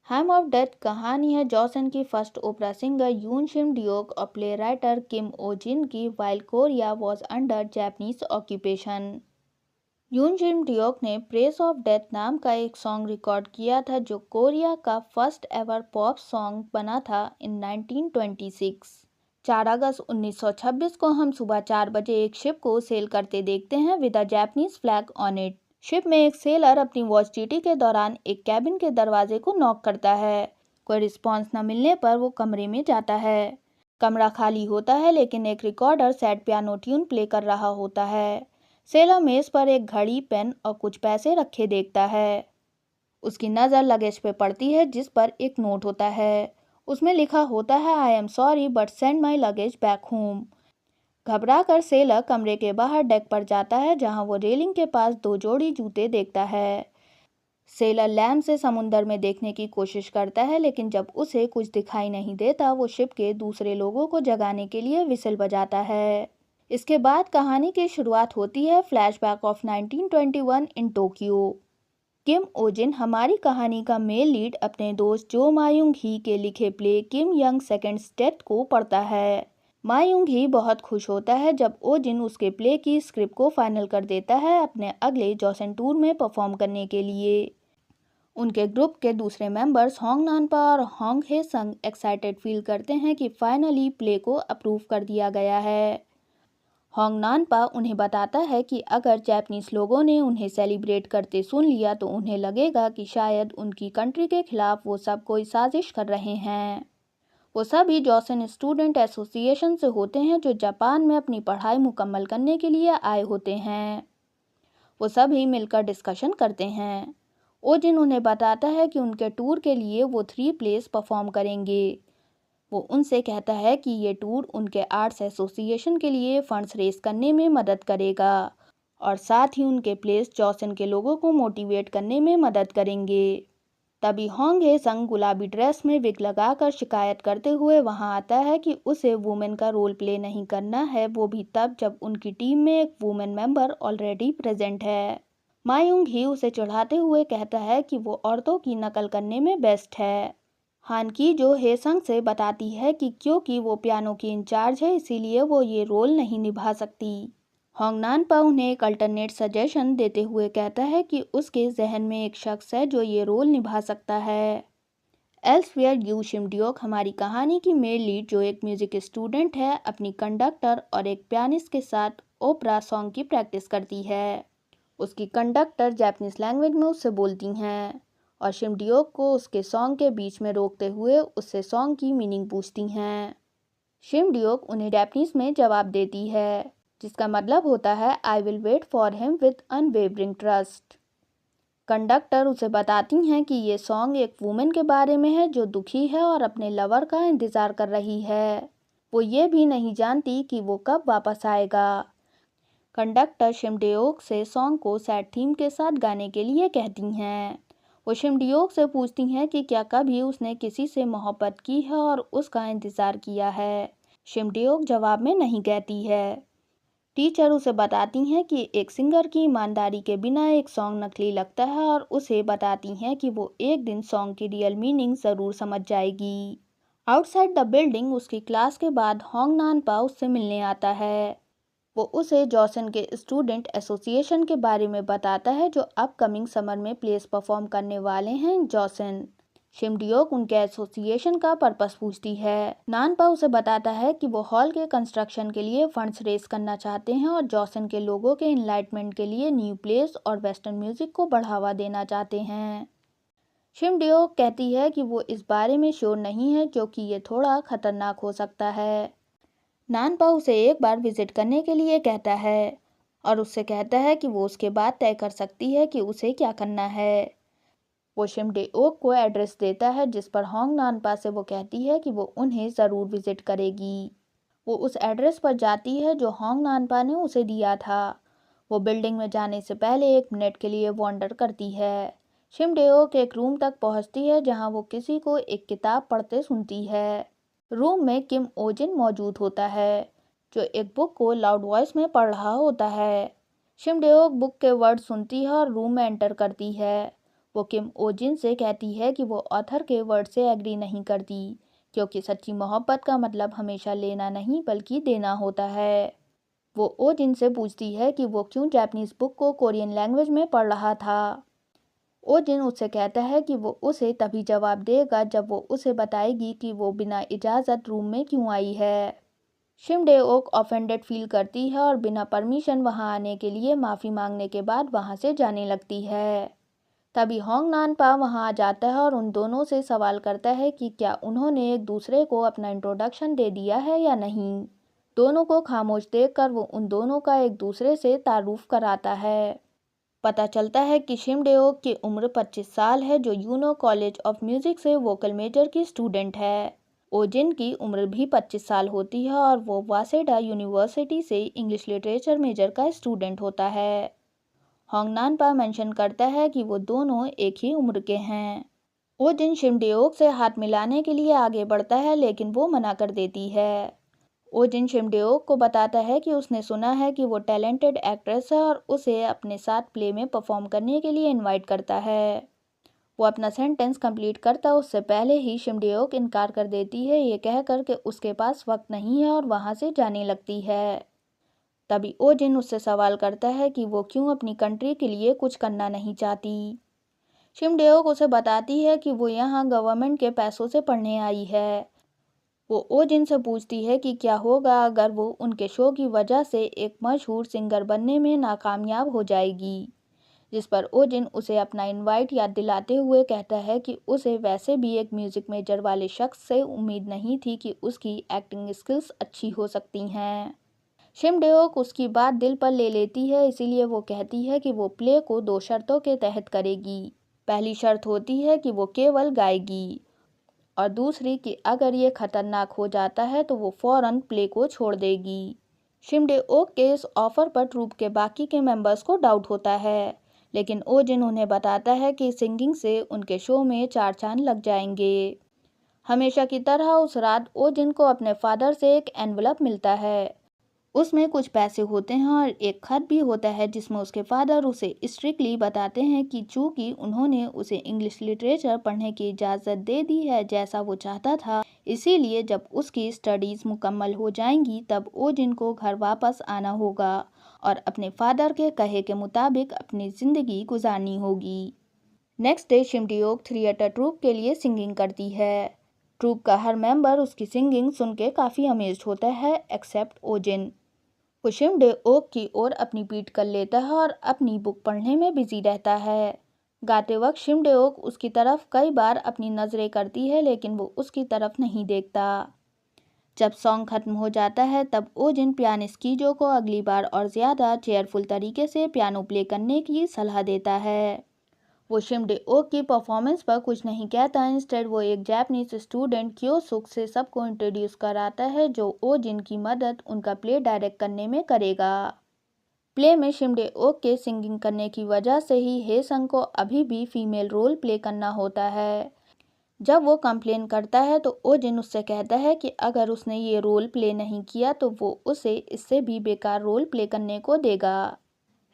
Ham of death कहानी है Jason की फर्स्ट ओपरा सिंगर यून शिम डियोक और प्ले राइटर किम ओ जिन की while Korea was under Japanese occupation. Yun Shim डियोक ने प्रेस ऑफ डेथ नाम का एक सॉन्ग रिकॉर्ड किया था जो कोरिया का फर्स्ट एवर पॉप सॉन्ग बना था इन 1926। 4 अगस्त 1926 को हम सुबह 4 बजे एक शिप को सेल करते देखते हैं with a Japanese flag on it. Ship में एक सेलर अपनी वॉच ड्यूटी के दौरान एक कैबिन के दरवाजे को नॉक करता है। कोई रिस्पॉन्स न मिलने पर वो कमरे में जाता है। कमरा खाली होता है लेकिन एक recorder sad piano tune play कर रहा होता है। सेलर मेज पर एक घड़ी, पेन और कुछ पैसे रखे देखता है। उसकी नज़र लगेज पे पड़ती है जिस पर एक नोट होता है। उसमें लिखा होता है I am sorry but send my luggage back home. घबराकर सेलर कमरे के बाहर डेक पर जाता है जहां वो रेलिंग के पास 2 जोड़ी जूते देखता है। सेलर लैम्प से समुंदर में देखने की कोशिश करता है लेकिन जब उसे कुछ दिखाई नहीं देता वो शिप के दूसरे लोगों को जगाने के लिए विसल बजाता है। इसके बाद कहानी की शुरुआत होती है फ्लैशबैक ऑफ 1921 इन टोक्यो। किम ओजिन हमारी कहानी का मेल लीड अपने दोस्त जो मायुंग ही के लिखे प्ले किम यंग सेकंड डेथ को पढ़ता है। मायुंग ही बहुत खुश होता है जब ओजिन उसके प्ले की स्क्रिप्ट को फाइनल कर देता है अपने अगले जॉसन टूर में परफॉर्म करने के लिए। उनके ग्रुप के दूसरे मेंबर्स होंग नानपा और होंग हे संग एक्साइटेड फील करते हैं कि फाइनली प्ले को अप्रूव कर दिया गया है। होंग नानपा उन्हें बताता है कि अगर जापानीज लोगों ने उन्हें सेलिब्रेट करते सुन लिया तो उन्हें लगेगा कि शायद उनकी कंट्री के खिलाफ वो सब कोई साजिश कर रहे हैं। वो सभी जॉसन स्टूडेंट एसोसिएशन से होते हैं जो जापान में अपनी पढ़ाई मुकम्मल करने के लिए आए होते हैं। वो सभी मिलकर डिस्कशन करते हैं। ओजिन उन्हें बताता है कि उनके टूर के लिए वो 3 प्लेस परफॉर्म करेंगे। वो उनसे कहता है कि ये टूर उनके आर्ट्स एसोसिएशन के लिए फंड्स रेज करने में मदद करेगा और साथ ही उनके प्लेस जॉसन के लोगों को मोटिवेट करने में मदद करेंगे। तभी होंग हे संग गुलाबी ड्रेस में विग लगाकर शिकायत करते हुए वहां आता है कि उसे वुमेन का रोल प्ले नहीं करना है, वो भी तब जब उनकी टीम में एक वुमेन मेंबर ऑलरेडी प्रेजेंट है। मायुंग ही उसे चढ़ाते हुए कहता है कि वो औरतों की नकल करने में बेस्ट है। हान की जो हेसंग से बताती है कि क्योंकि वो पियानो की इंचार्ज है इसीलिए वो ये रोल नहीं निभा सकती। होंग नानपा उन्हें एक अल्टरनेट सजेशन देते हुए कहता है कि उसके जहन में एक शख्स है जो ये रोल निभा सकता है। एल्सवेयर यू शिम डियोक हमारी कहानी की मेल लीड जो एक म्यूजिक स्टूडेंट है अपनी कंडक्टर और एक पियानिस्ट के साथ ओपरा सॉन्ग की प्रैक्टिस करती है। उसकी कंडक्टर जापानीज लैंग्वेज में उससे बोलती हैं और शिम डियोक को उसके सॉन्ग के बीच में रोकते हुए उससे सॉन्ग की मीनिंग पूछती हैं। शिम डियोक उन्हें जापानीज में जवाब देती है जिसका मतलब होता है I will wait for him with unwavering trust. Conductor उसे बताती हैं कि ये सॉन्ग एक वुमेन के बारे में है जो दुखी है और अपने लवर का इंतज़ार कर रही है। वो ये भी नहीं जानती कि वो कब वापस आएगा। कंडक्टर शिमडियोक से सॉन्ग को सैड थीम के साथ गाने के लिए कहती हैं। वो शिमडियोक से पूछती हैं कि क्या कभी उसने किसी से मोहब्बत की है और उसका इंतज़ार किया है। शिमडियोक जवाब में नहीं कहती है। टीचर उसे बताती हैं कि एक सिंगर की ईमानदारी के बिना एक सॉन्ग नकली लगता है और उसे बताती हैं कि वो एक दिन सॉन्ग की रियल मीनिंग ज़रूर समझ जाएगी। आउटसाइड द बिल्डिंग उसकी क्लास के बाद होंग नानपा उससे मिलने आता है। वो उसे जॉसन के स्टूडेंट एसोसिएशन के बारे में बताता है जो अपकमिंग समर में प्लेस परफॉर्म करने वाले हैं जॉसन। शिमडियोक उनके एसोसिएशन का पर्पस पूछती है। नानपा उसे बताता है कि वो हॉल के कंस्ट्रक्शन के लिए फंड्स रेज करना चाहते हैं और जॉसन के लोगों के इनलाइटमेंट के लिए न्यू प्लेस और वेस्टर्न म्यूजिक को बढ़ावा देना चाहते हैं। शिमडियोक कहती है कि वो इस बारे में श्योर नहीं है क्योंकि ये थोड़ा खतरनाक हो सकता है। नानपा उसे एक बार विजिट करने के लिए कहता है और उससे कहता है कि वो उसके बाद तय कर सकती है कि उसे क्या करना है। वो शिमडेओक को एड्रेस देता है जिस पर होंग नानपा से वो कहती है कि वो उन्हें ज़रूर विजिट करेगी। वो उस एड्रेस पर जाती है जो होंग नानपा ने उसे दिया था। वो बिल्डिंग में जाने से पहले 1 मिनट के लिए वॉन्डर करती है। शिमडेओक एक रूम तक पहुंचती है जहां वो किसी को एक किताब पढ़ते सुनती है। रूम में किम ओजिन मौजूद होता है जो एक बुक को लाउड वॉइस में पढ़ रहा होता है। शिमडेओक बुक के वर्ड सुनती है और रूम में एंटर करती है। वो किम ओजिन से कहती है कि वो ऑथर के वर्ड से एग्री नहीं करती, क्योंकि सच्ची मोहब्बत का मतलब हमेशा लेना नहीं बल्कि देना होता है। वो ओजिन से पूछती है कि वो क्यों जापानीज बुक को कोरियन लैंग्वेज में पढ़ रहा था। ओजिन उससे कहता है कि वो उसे तभी जवाब देगा जब वो उसे बताएगी कि वो बिना इजाज़त रूम में क्यों आई है। शिम डे-ओक ऑफेंडेड फील करती है और बिना परमिशन वहां आने के लिए माफ़ी मांगने के बाद वहां से जाने लगती है। तभी होंग नानपा वहां आ जाता है और उन दोनों से सवाल करता है कि क्या उन्होंने एक दूसरे को अपना इंट्रोडक्शन दे दिया है या नहीं। दोनों को खामोश देखकर वो उन दोनों का एक दूसरे से तारुफ कराता है। पता चलता है कि शिम डे-ओक की उम्र 25 साल है, जो यूनो कॉलेज ऑफ म्यूजिक से वोकल मेजर की स्टूडेंट है। ओजिन की उम्र भी 25 साल होती है और वो वासेडा यूनिवर्सिटी से इंग्लिश लिटरेचर मेजर का स्टूडेंट होता है। होंग नानपा मेंशन करता है कि वो दोनों एक ही उम्र के हैं। ओजिन शिम डे-ओक से हाथ मिलाने के लिए आगे बढ़ता है, लेकिन वो मना कर देती है। ओजिन शिम डे-ओक को बताता है कि उसने सुना है कि वो टैलेंटेड एक्ट्रेस है और उसे अपने साथ प्ले में परफॉर्म करने के लिए इनवाइट करता है। वो अपना सेंटेंस कंप्लीट करता उससे पहले ही शिम डे-ओक इनकार कर देती है, ये कहकर कि उसके पास वक्त नहीं है, और वहां से जाने लगती है। तभी ओजिन उससे सवाल करता है कि वो क्यों अपनी कंट्री के लिए कुछ करना नहीं चाहती। शिम डे-ओक उसे बताती है कि वो यहाँ गवर्नमेंट के पैसों से पढ़ने आई है। वो ओजिन से पूछती है कि क्या होगा अगर वो उनके शो की वजह से एक मशहूर सिंगर बनने में नाकामयाब हो जाएगी, जिस पर ओजिन उसे अपना इनवाइट याद दिलाते हुए कहता है कि उसे वैसे भी एक म्यूजिक मेजर वाले शख्स से उम्मीद नहीं थी कि उसकी एक्टिंग स्किल्स अच्छी हो सकती हैं। शिम डे-ओक उसकी बात दिल पर ले लेती है, इसीलिए वो कहती है कि वो प्ले को 2 शर्तों के तहत करेगी। पहली शर्त होती है कि वो केवल गाएगी, और दूसरी कि अगर ये खतरनाक हो जाता है तो वो फौरन प्ले को छोड़ देगी। शिम डे-ओक के इस ऑफर पर ट्रूप के बाकी के मेंबर्स को डाउट होता है, लेकिन ओजिन उन्हें बताता है कि सिंगिंग से उनके शो में 4 चांद लग जाएंगे। हमेशा की तरह उस रात ओजिन को अपने फादर से एक एनवलप मिलता है। उसमें कुछ पैसे होते हैं और एक खत भी होता है, जिसमें उसके फादर उसे स्ट्रिक्टली बताते हैं कि चूंकि उन्होंने उसे इंग्लिश लिटरेचर पढ़ने की इजाज़त दे दी है जैसा वो चाहता था, इसीलिए जब उसकी स्टडीज़ मुकम्मल हो जाएंगी तब ओजिन को घर वापस आना होगा और अपने फादर के कहे के मुताबिक अपनी ज़िंदगी गुजारनी होगी। Next day Shim Deok theatre troupe के लिए सिंगिंग करती है। ट्रूप का हर मेंबर उसकी सिंगिंग सुन के काफ़ी अमेज्ड होता है, एक्सेप्ट ओजिन। वो शिम डे-ओक की ओर अपनी पीठ कर लेता है और अपनी बुक पढ़ने में बिजी रहता है। गाते वक्त शिम डे-ओक उसकी तरफ कई बार अपनी नज़रें करती है, लेकिन वो उसकी तरफ नहीं देखता। जब सॉन्ग खत्म हो जाता है तब ओजिन पियानिस्ट कीजो को अगली बार और ज़्यादा चेयरफुल तरीके से पियानो प्ले करने की सलाह देता है। वो शिम डे-ओक की परफॉर्मेंस पर कुछ नहीं कहता, इंस्टेड वो एक जापानीज स्टूडेंट क्योसुक से सबको इंट्रोड्यूस कराता है, जो ओजिन की मदद उनका प्ले डायरेक्ट करने में करेगा। प्ले में शिम डे-ओक के सिंगिंग करने की वजह से ही हेसंग को अभी भी फीमेल रोल प्ले करना होता है। जब वो कंप्लेन करता है तो ओजिन उससे कहता है कि अगर उसने ये रोल प्ले नहीं किया तो वो उसे इससे भी बेकार रोल प्ले करने को देगा।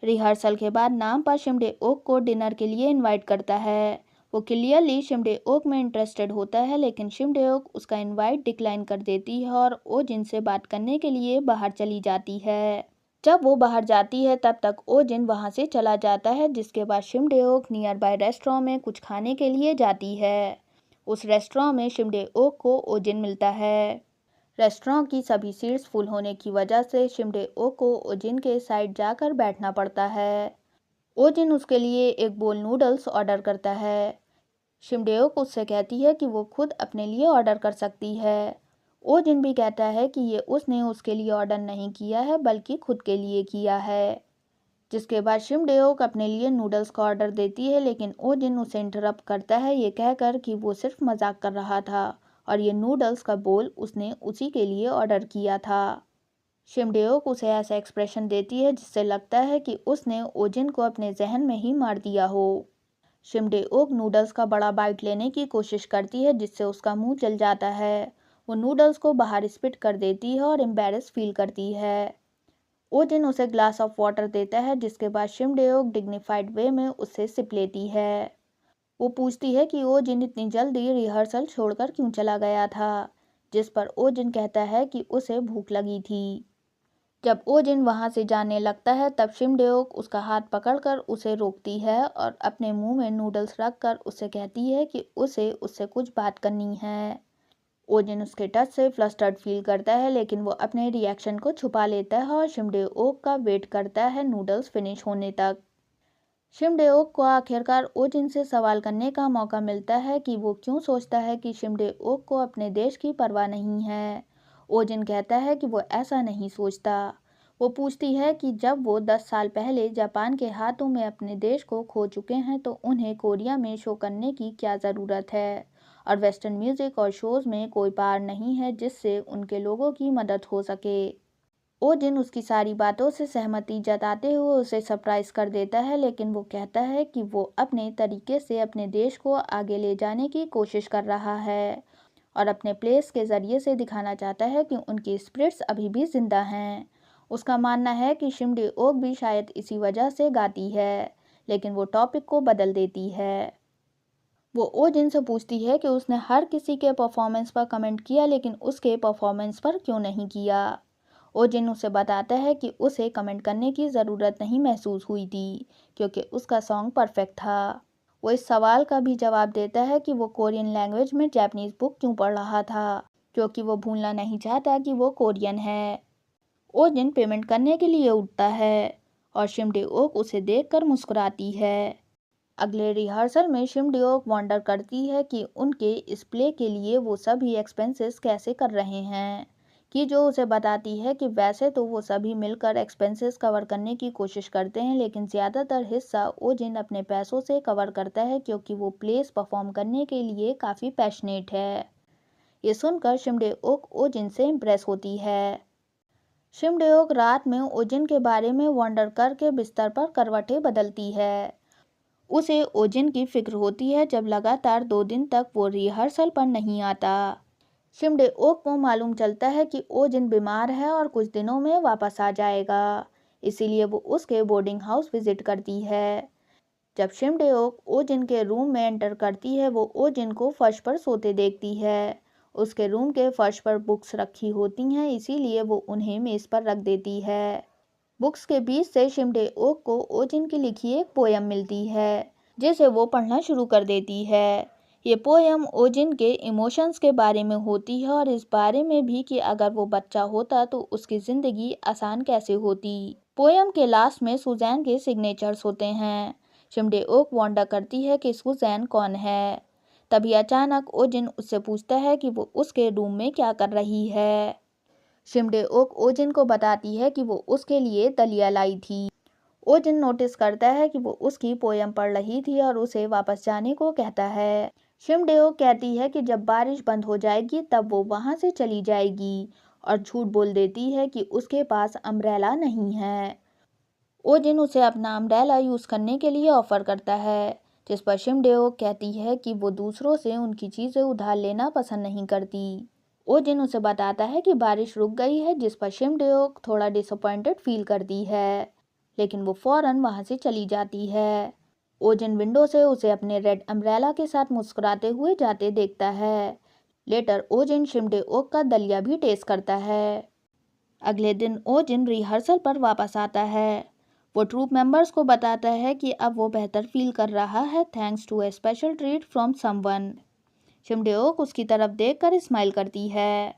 रिहर्सल के बाद नामपा शिम डे-ओक को डिनर के लिए इनवाइट करता है। वो क्लियरली शिम डे-ओक में इंटरेस्टेड होता है, लेकिन शिम डे-ओक उसका इनवाइट डिक्लाइन कर देती है और ओजिन से बात करने के लिए बाहर चली जाती है। जब वो बाहर जाती है तब तक ओजिन वहां से चला जाता है, जिसके बाद शिम डे-ओक नियर बाय रेस्टोरेंट में कुछ खाने के लिए जाती है। उस रेस्टोरेंट में शिम डे-ओक को ओजिन मिलता है। रेस्टोरेंट की सभी सीट्स फुल होने की वजह से शिम डे-ओक को ओजिन के साइड जाकर बैठना पड़ता है। ओजिन उसके लिए एक बोल नूडल्स ऑर्डर करता है। शिम डे-ओक उससे कहती है कि वो खुद अपने लिए ऑर्डर कर सकती है। ओजिन भी कहता है कि ये उसने उसके लिए ऑर्डर नहीं किया है बल्कि खुद के लिए किया है। जिसके बाद शिम डे-ओक अपने लिए नूडल्स का ऑर्डर देती है, लेकिन ओजिन उसे इंटरप्ट करता है, ये कहकर कि वो सिर्फ मजाक कर रहा था और ये नूडल्स का बोल उसने उसी के लिए ऑर्डर किया था। शिम डे-ओक उसे ऐसा एक्सप्रेशन देती है जिससे लगता है कि उसने ओजिन को अपने जहन में ही मार दिया हो। शिम डे-ओक नूडल्स का बड़ा बाइट लेने की कोशिश करती है, जिससे उसका मुंह जल जाता है। वो नूडल्स को बाहर स्पिट कर देती है और एम्बेरस फील करती है। ओजिन उसे ग्लास ऑफ वाटर देता है, जिसके बाद शिम डे-ओक डिग्निफाइड वे में उससे सिप लेती है। वो पूछती है कि ओजिन इतनी जल्दी रिहर्सल छोड़कर क्यों चला गया था, जिस पर ओजिन कहता है कि उसे भूख लगी थी। जब ओजिन वहां से जाने लगता है तब शिमडेओक उसका हाथ पकड़कर उसे रोकती है और अपने मुंह में नूडल्स रखकर उससे कहती है कि उसे उससे कुछ बात करनी है। ओजिन उसके टच से फ्लस्टर्ड फील करता है, लेकिन वो अपने रिएक्शन को छुपा लेता है और शिमडेओक का वेट करता है नूडल्स फिनिश होने तक। शिमडेओक को आखिरकार ओजिन से सवाल करने का मौका मिलता है कि वो क्यों सोचता है कि शिमडेओक को अपने देश की परवाह नहीं है। ओजिन कहता है कि वो ऐसा नहीं सोचता। वो पूछती है कि जब वो 10 साल पहले जापान के हाथों में अपने देश को खो चुके हैं तो उन्हें कोरिया में शो करने की क्या ज़रूरत है, और वेस्टर्न म्यूज़िक और शोज़ में कोई पार नहीं है जिससे उनके लोगों की मदद हो सके। ओजिन उसकी सारी बातों से सहमति जताते हुए उसे सरप्राइज कर देता है, लेकिन वो कहता है कि वो अपने तरीके से अपने देश को आगे ले जाने की कोशिश कर रहा है और अपने प्लेस के ज़रिए से दिखाना चाहता है कि उनकी स्पिरिट्स अभी भी जिंदा हैं। उसका मानना है कि शिमडेओक भी शायद इसी वजह से गाती है, लेकिन वो टॉपिक को बदल देती है। वो ओजिन से पूछती है कि उसने हर किसी के परफॉर्मेंस पर कमेंट किया, लेकिन उसके परफॉर्मेंस पर क्यों नहीं किया। ओजिन उसे बताता है कि उसे कमेंट करने की ज़रूरत नहीं महसूस हुई थी, क्योंकि उसका सॉन्ग परफेक्ट था। वो इस सवाल का भी जवाब देता है कि वो कोरियन लैंग्वेज में जापानीज़ बुक क्यों पढ़ रहा था, क्योंकि वो भूलना नहीं चाहता कि वो कोरियन है। ओजिन पेमेंट करने के लिए उठता है और शिमडेओक उसे देखकर मुस्कुराती है। अगले रिहर्सल में शिमडेओक वंडर करती है कि उनके इस प्ले के लिए वो सभी एक्सपेंसेस कैसे कर रहे हैं, कि जो उसे बताती है कि वैसे तो वो सभी मिलकर एक्सपेंसेस कवर करने की कोशिश करते हैं, लेकिन ज़्यादातर हिस्सा ओजिन अपने पैसों से कवर करता है क्योंकि वो प्लेस परफॉर्म करने के लिए काफ़ी पैशनेट है। ये सुनकर शिमडेओक ओजिन से इम्प्रेस होती है। शिमडेओक रात में ओजिन के बारे में वंडर करके बिस्तर पर करवटें बदलती है। उसे ओजिन की फिक्र होती है जब लगातार 2 दिन तक वो रिहर्सल पर नहीं आता। शिमडेओक को मालूम चलता है कि ओजिन बीमार है और कुछ दिनों में वापस आ जाएगा, इसीलिए वो उसके बोर्डिंग हाउस विजिट करती है। जब शिमडेओक ओजिन के रूम में एंटर करती है वो ओजिन को फर्श पर सोते देखती है। उसके रूम के फर्श पर बुक्स रखी होती हैं, इसीलिए वो उन्हें मेज़ पर रख देती है। बुक्स के बीच से शिमडेओक को ओजिन की लिखी एक पोयम मिलती है, जिसे वो पढ़ना शुरू कर देती है। ये पोयम ओजिन के इमोशंस के बारे में होती है और इस बारे में भी कि अगर वो बच्चा होता तो उसकी ज़िंदगी आसान कैसे होती। पोयम के लास्ट में सुजैन के सिग्नेचर्स होते हैं। शिमडेओक वंडर करती है कि सुजैन कौन है। तभी अचानक ओजिन उससे पूछता है कि वो उसके रूम में क्या कर रही है। शिमडेओक ओजिन को बताती है कि वो उसके लिए दलिया लाई थी। ओजिन नोटिस करता है कि वो उसकी पोयम पढ़ रही थी और उसे वापस जाने को कहता है। शिमडेओक कहती है कि जब बारिश बंद हो जाएगी तब वो वहां से चली जाएगी, और झूठ बोल देती है कि उसके पास अम्ब्रेला नहीं है। ओजिन उसे अपना अम्ब्रेला यूज़ करने के लिए ऑफर करता है, जिस पर शिमडेओक कहती है कि वो दूसरों से उनकी चीज़ें उधार लेना पसंद नहीं करती। ओजिन उसे बताता है कि बारिश रुक गई है, जिस पर शिमडेओक थोड़ा डिसअपॉइंटेड फील करती है, लेकिन वो फौरन वहां से चली जाती है। ओजिन विंडो से उसे अपने रेड अम्ब्रेला के साथ मुस्कुराते हुए जाते देखता है। लेटर ओजिन शिमडेओक का दलिया भी टेस्ट करता है। अगले दिन ओजिन रिहर्सल पर वापस आता है। वो ट्रूप मेंबर्स को बताता है कि अब वो बेहतर फील कर रहा है thanks to a special treat from someone. Shim Deok उसकी तरफ देखकर स्माइल करती है।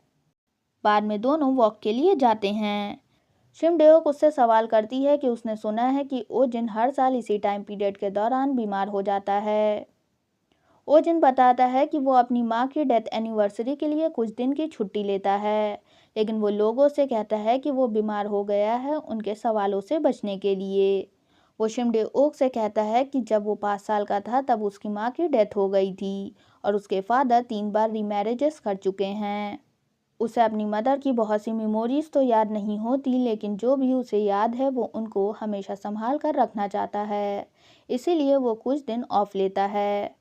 बाद में दोनों वॉक के लिए जाते हैं। शिमडेओक उससे सवाल करती है कि उसने सुना है कि ओजिन हर साल इसी टाइम पीरियड के दौरान बीमार हो जाता है। ओजिन बताता है कि वो अपनी माँ की डेथ एनिवर्सरी के लिए कुछ दिन की छुट्टी लेता है, लेकिन वो लोगों से कहता है कि वो बीमार हो गया है उनके सवालों से बचने के लिए। वो शिमडेओक से कहता है कि जब वो 5 साल का था तब उसकी माँ की डेथ हो गई थी और उसके फादर 3 बार रीमैरिजेस कर चुके हैं। उसे अपनी मदर की बहुत सी मेमोरीज तो याद नहीं होती, लेकिन जो भी उसे याद है वो उनको हमेशा संभाल कर रखना चाहता है, इसीलिए वो कुछ दिन ऑफ लेता है।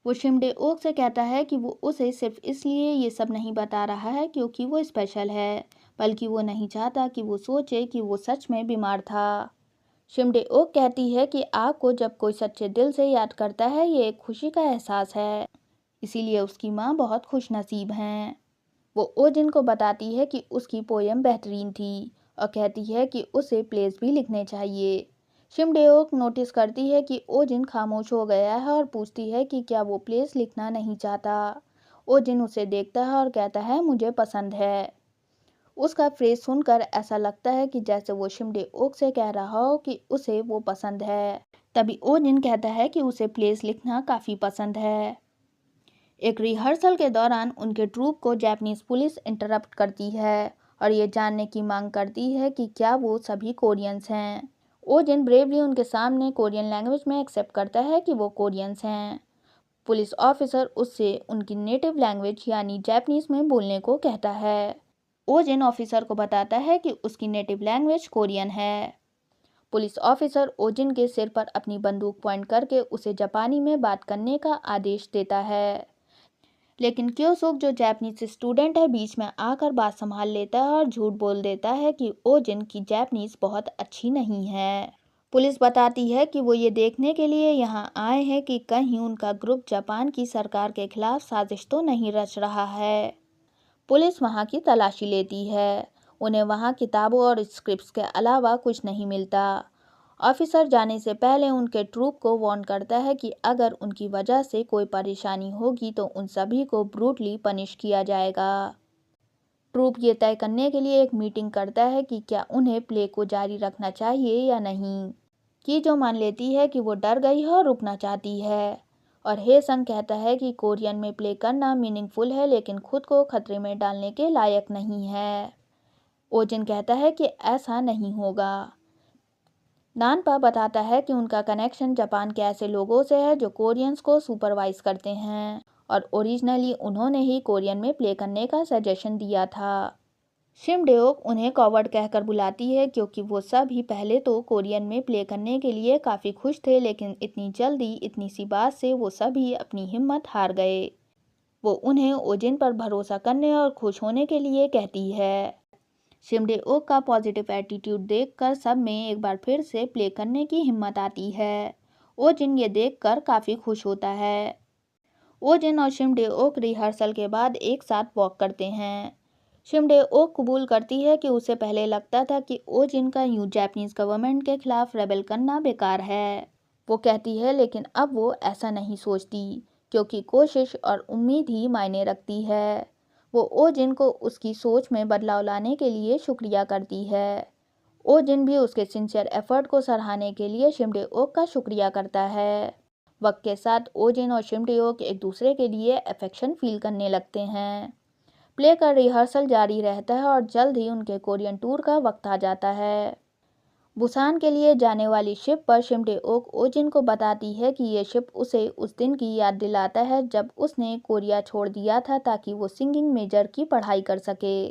वो शिमडेओक से कहता है कि वो उसे सिर्फ इसलिए ये सब नहीं बता रहा है क्योंकि वो स्पेशल है, बल्कि वो नहीं चाहता कि वो सोचे कि वो सच में बीमार था। शिमडे-ओक कहती है कि आग को जब कोई सच्चे दिल से याद करता है ये एक खुशी का एहसास है, इसीलिए उसकी माँ बहुत खुशनसीब हैं। वो ओजिन को बताती है कि उसकी पोयम बेहतरीन थी और कहती है कि उसे प्लेस भी लिखने चाहिए। शिमडे-ओक नोटिस करती है कि ओजिन खामोश हो गया है और पूछती है कि क्या वो प्लेस लिखना नहीं चाहता। ओजिन उसे देखता है और कहता है मुझे पसंद है। उसका फ्रेज सुनकर ऐसा लगता है कि जैसे वो शिमडे-ओक से कह रहा हो कि उसे वो पसंद है। तभी ओजिन कहता है कि उसे प्लेस लिखना काफ़ी पसंद है। एक रिहर्सल के दौरान उनके ट्रूप को जापानीज पुलिस इंटरप्ट करती है और ये जानने की मांग करती है कि क्या वो सभी कोरियंस हैं। ओजिन ब्रेवली उनके सामने कोरियन लैंग्वेज में एक्सेप्ट करता है कि वो कोरियंस हैं। पुलिस ऑफिसर उससे उनकी नेटिव लैंग्वेज यानी जापानीज में बोलने को कहता है। ओजिन ऑफिसर को बताता है कि उसकी नेटिव लैंग्वेज कोरियन है। पुलिस ऑफिसर ओजिन के सिर पर अपनी बंदूक पॉइंट करके उसे जापानी में बात करने का आदेश देता है, लेकिन क्योसुक जो जापानीज स्टूडेंट है बीच में आकर बात संभाल लेता है और झूठ बोल देता है कि ओजिन की जापानीज बहुत अच्छी नहीं है। पुलिस बताती है कि वो ये देखने के लिए यहाँ आए हैं कि कहीं उनका ग्रुप जापान की सरकार के खिलाफ साजिश तो नहीं रच रहा है। पुलिस वहाँ की तलाशी लेती है। उन्हें वहाँ किताबों और स्क्रिप्ट्स के अलावा कुछ नहीं मिलता। ऑफिसर जाने से पहले उनके ट्रूप को वार्न करता है कि अगर उनकी वजह से कोई परेशानी होगी तो उन सभी को ब्रूटली पनिश किया जाएगा। ट्रूप ये तय करने के लिए एक मीटिंग करता है कि क्या उन्हें प्ले को जारी रखना चाहिए या नहीं। की जो मान लेती है कि वो डर गई है और रुकना चाहती है, और हे संग कहता है कि कोरियन में प्ले करना मीनिंगफुल है लेकिन खुद को खतरे में डालने के लायक नहीं है। ओजिन कहता है कि ऐसा नहीं होगा। नानपा बताता है कि उनका कनेक्शन जापान के ऐसे लोगों से है जो कोरियंस को सुपरवाइज करते हैं और ओरिजिनली उन्होंने ही कोरियन में प्ले करने का सजेशन दिया था। शिमडेओक उन्हें कॉवर्ड कहकर बुलाती है क्योंकि वो सभी पहले तो कोरियन में प्ले करने के लिए काफ़ी खुश थे, लेकिन इतनी जल्दी इतनी सी बात से वो सभी अपनी हिम्मत हार गए। वो उन्हें ओजिन पर भरोसा करने और खुश होने के लिए कहती है। शिमडेओक का पॉजिटिव एटीट्यूड देखकर सब में एक बार फिर से प्ले करने की हिम्मत आती है। ओजिन ये देखकर काफ़ी खुश होता है। ओजिन और शिमडेओक रिहर्सल के बाद एक साथ वॉक करते हैं। शिमडेओक कबूल करती है कि उसे पहले लगता था कि ओजिन का यूं जापानीज गवर्नमेंट के खिलाफ रेबेल करना बेकार है। वो कहती है लेकिन अब वो ऐसा नहीं सोचती क्योंकि कोशिश और उम्मीद ही मायने रखती है। वो ओजिन को उसकी सोच में बदलाव लाने के लिए शुक्रिया करती है। ओजिन भी उसके सिंसियर एफर्ट को सराहने के लिए शिमडेओक का शुक्रिया करता है। वक्त के साथ ओजिन और शिमडेओक एक दूसरे के लिए अफेक्शन फील करने लगते हैं। प्ले का रिहर्सल जारी रहता है और जल्द ही उनके कोरियन टूर का वक्त आ जाता है। बुसान के लिए जाने वाली शिप पर शिमडेओक ओजिन को बताती है कि ये शिप उसे उस दिन की याद दिलाता है जब उसने कोरिया छोड़ दिया था ताकि वो सिंगिंग मेजर की पढ़ाई कर सके।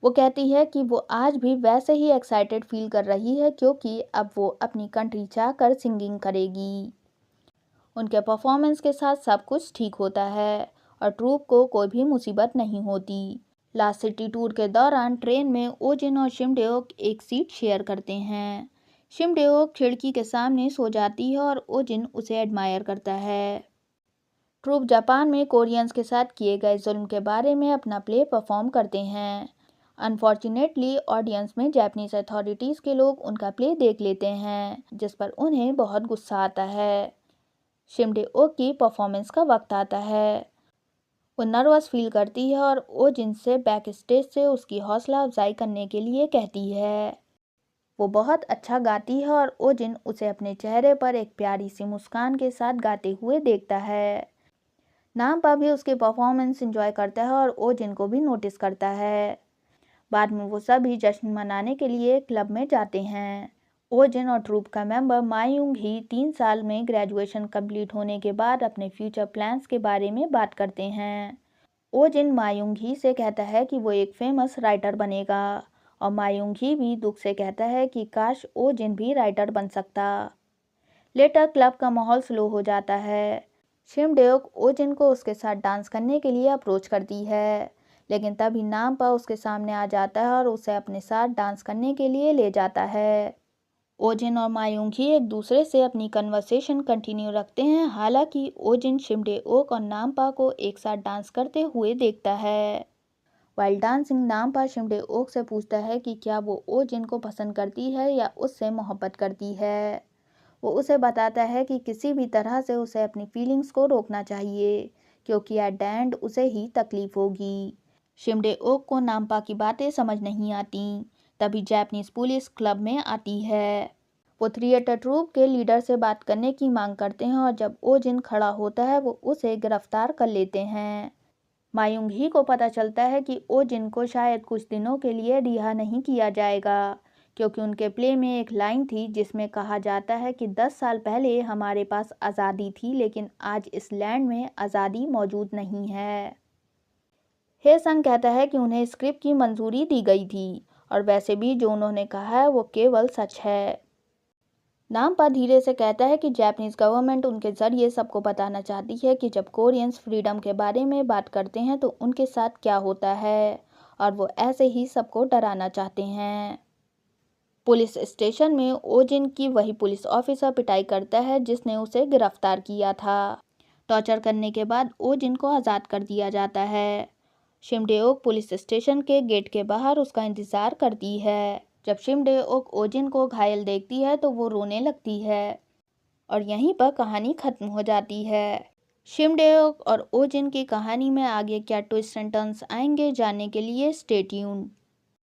वो कहती है कि वो आज भी वैसे ही एक्साइटेड फील कर रही है क्योंकि अब वो अपनी कंट्री चाहकर सिंगिंग करेगी। उनके परफॉर्मेंस के साथ सब कुछ ठीक होता है और ट्रूप को कोई भी मुसीबत नहीं होती। लास्ट सिटी टूर के दौरान ट्रेन में ओजिन और शिमडेओक एक सीट शेयर करते हैं। शिमडेओक खिड़की के सामने सो जाती है और ओजिन उसे एडमायर करता है। ट्रूप जापान में कोरियंस के साथ किए गए जुल्म के बारे में अपना प्ले परफॉर्म करते हैं। अनफॉर्चुनेटली ऑडियंस में जापानीज अथॉरिटीज़ के लोग उनका प्ले देख लेते हैं, जिस पर उन्हें बहुत गुस्सा आता है। शिमडेओक की परफॉर्मेंस का वक्त आता है। वो नर्वस फील करती है और ओजिन से बैक स्टेज से उसकी हौसला अफजाई करने के लिए कहती है। वो बहुत अच्छा गाती है और ओजिन उसे अपने चेहरे पर एक प्यारी सी मुस्कान के साथ गाते हुए देखता है। नामपा भी उसकी परफॉर्मेंस एंजॉय करता है और ओजिन को भी नोटिस करता है। बाद में वो सभी जश्न मनाने के लिए क्लब में जाते हैं। ओजिन और ट्रूप का मेंबर मायूंग ही 3 साल में ग्रेजुएशन कंप्लीट होने के बाद अपने फ्यूचर प्लान्स के बारे में बात करते हैं। ओजिन मायूंग ही से कहता है कि वो एक फेमस राइटर बनेगा और मायूंग ही भी दुख से कहता है कि काश ओजिन भी राइटर बन सकता। लेटर क्लब का माहौल स्लो हो जाता है। शिमडेओक ओजिन को उसके साथ डांस करने के लिए अप्रोच करती है, लेकिन तभी नामपा उसके सामने आ जाता है और उसे अपने साथ डांस करने के लिए ले जाता है। ओजिन और मायूंगी एक दूसरे से अपनी कन्वर्सेशन कंटिन्यू रखते हैं। हालांकि ओजिन शिमडे-ओक और नामपा को एक साथ डांस करते हुए देखता है। वाइल डांसिंग, नामपा शिमडे-ओक से पूछता है कि क्या वो ओजिन को पसंद करती है या उससे मोहब्बत करती है। वो उसे बताता है कि किसी भी तरह से उसे अपनी फीलिंग्स को रोकना चाहिए, क्योंकि एट द एंड उसे ही तकलीफ होगी। शिमडे-ओक को नामपा की बातें समझ नहीं आती। तभी जापानीज पुलिस क्लब में आती है। वो थिएटर ट्रूप के लीडर से बात करने की मांग करते हैं और जब ओजिन खड़ा होता है वो उसे गिरफ्तार कर लेते हैं। मायूंगी को पता चलता है कि ओजिन को शायद कुछ दिनों के लिए रिहा नहीं किया जाएगा, क्योंकि उनके प्ले में एक लाइन थी जिसमें कहा जाता है कि 10 साल पहले हमारे पास आज़ादी थी, लेकिन आज इस लैंड में आज़ादी मौजूद नहीं है। हे संग कहता है कि उन्हें स्क्रिप्ट की मंजूरी दी गई थी और वैसे भी जो उन्होंने कहा है वो केवल सच है। नामपा धीरे से कहता है कि जापानीज गवर्नमेंट उनके जरिए सबको बताना चाहती है कि जब कोरियंस फ्रीडम के बारे में बात करते हैं तो उनके साथ क्या होता है, और वो ऐसे ही सबको डराना चाहते हैं। पुलिस स्टेशन में ओजिन की वही पुलिस ऑफिसर पिटाई करता है जिसने उसे गिरफ्तार किया था। टॉर्चर करने के बाद ओजिन को आज़ाद कर दिया जाता है। शिमडे-ओक पुलिस स्टेशन के गेट के बाहर उसका इंतजार करती है। जब शिमडे-ओक ओजिन को घायल देखती है तो वो रोने लगती है और यहीं पर कहानी खत्म हो जाती है। शिमडे-ओक और ओजिन की कहानी में आगे क्या ट्विस्ट एंड टर्न्स आएंगे, जानने के लिए स्टे ट्यून्ड।